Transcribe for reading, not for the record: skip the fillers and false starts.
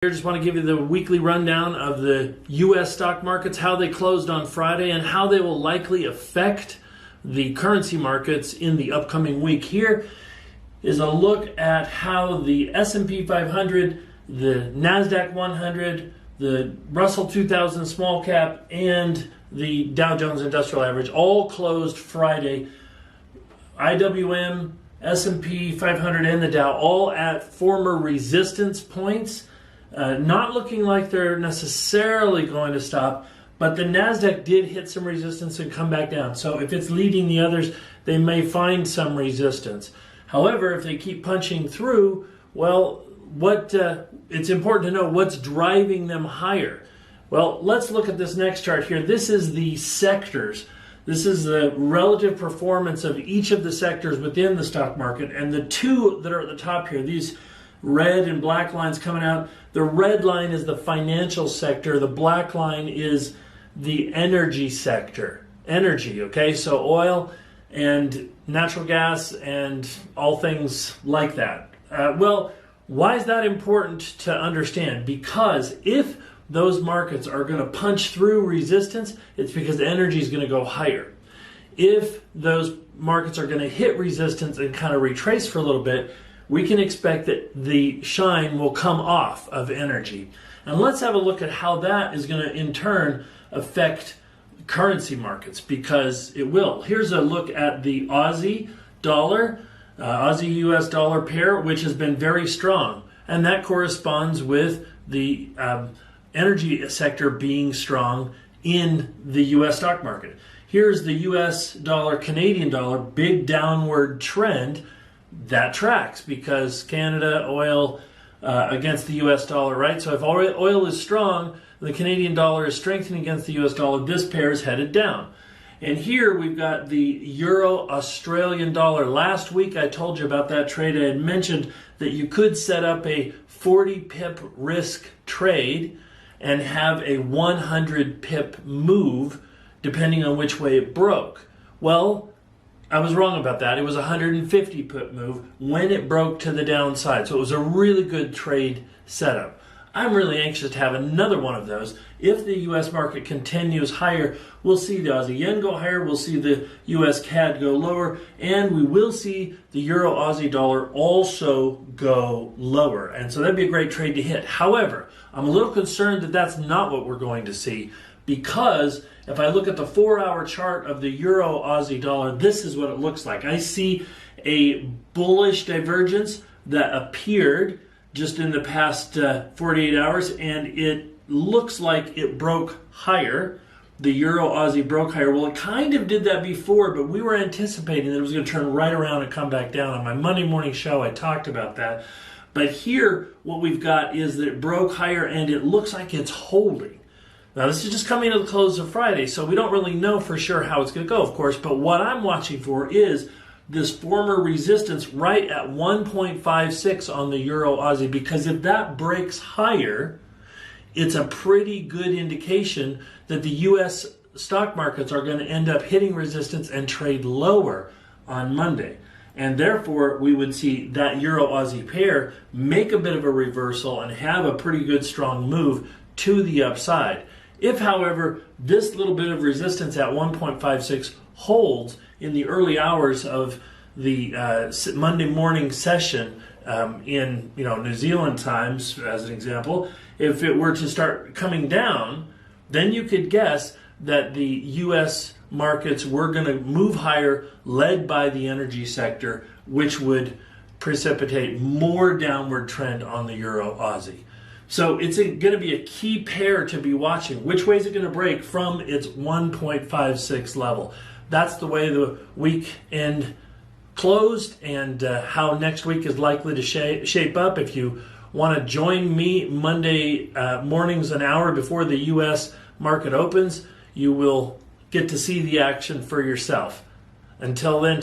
I just want to give you the weekly rundown of the U.S. stock markets, how they closed on Friday, and how they will likely affect the currency markets in the upcoming week. Here is a look at how the S&P 500, the NASDAQ 100, the Russell 2000 small cap, and the Dow Jones Industrial Average all closed Friday. IWM, S&P 500, and the Dow all at former resistance points. Not looking like they're necessarily going to stop, but the NASDAQ did hit some resistance and come back down. So if it's leading the others, they may find some resistance. However, if they keep punching through, well, it's important to know what's driving them higher. Well, let's look at this next chart here. This is the sectors. This is the relative performance of each of the sectors within the stock market. And the two that are at the top here, these red and black lines coming out, the red line is the financial sector. The black line is the energy sector. Energy, okay? So oil and natural gas and all things like that. Well, why is that important to understand? Because if those markets are going to punch through resistance, it's because energy is going to go higher. If those markets are going to hit resistance and kind of retrace for a little bit, we can expect that the shine will come off of energy. And let's have a look at how that is going to in turn affect currency markets, because it will. Here's a look at the Aussie dollar, Aussie US dollar pair, which has been very strong. And that corresponds with the energy sector being strong in the US stock market. Here's the US dollar, Canadian dollar, big downward trend. That tracks because Canada, oil against the US dollar, right? So if oil is strong, the Canadian dollar is strengthening against the US dollar, this pair is headed down. And here we've got the Euro Australian dollar. Last week I told you about that trade. I had mentioned that you could set up a 40 pip risk trade and have a 100 pip move depending on which way it broke. Well, I was wrong about that. It was a 150 pip move when it broke to the downside. So it was a really good trade setup. I'm really anxious to have another one of those. If the US market continues higher, we'll see the Aussie yen go higher, we'll see the US CAD go lower, and we will see the Euro Aussie dollar also go lower. And so that'd be a great trade to hit. However, I'm a little concerned that that's not what we're going to see, because if I look at the 4-hour chart of the Euro Aussie dollar, this is what it looks like. I see a bullish divergence that appeared just in the past 48 hours, and it looks like it broke higher. The Euro Aussie broke higher. Well, it kind of did that before, but we were anticipating that it was going to turn right around and come back down. On my Monday morning show, I talked about that. But here, what we've got is that it broke higher, and it looks like it's holding. Now, this is just coming to the close of Friday, so we don't really know for sure how it's going to go, of course. But what I'm watching for is this former resistance right at 1.56 on the Euro Aussie, because if that breaks higher, it's a pretty good indication that the U.S. stock markets are going to end up hitting resistance and trade lower on Monday. And therefore, we would see that Euro Aussie pair make a bit of a reversal and have a pretty good strong move to the upside. If, however, this little bit of resistance at 1.56 holds in the early hours of the Monday morning session in New Zealand times, as an example, if it were to start coming down, then you could guess that the U.S. markets were going to move higher, led by the energy sector, which would precipitate more downward trend on the Euro Aussie. So it's going to be a key pair to be watching. Which way is it going to break from its 1.56 level? That's the way the weekend closed, and how next week is likely to shape up. If you want to join me Monday mornings an hour before the U.S. market opens, you will get to see the action for yourself. Until then,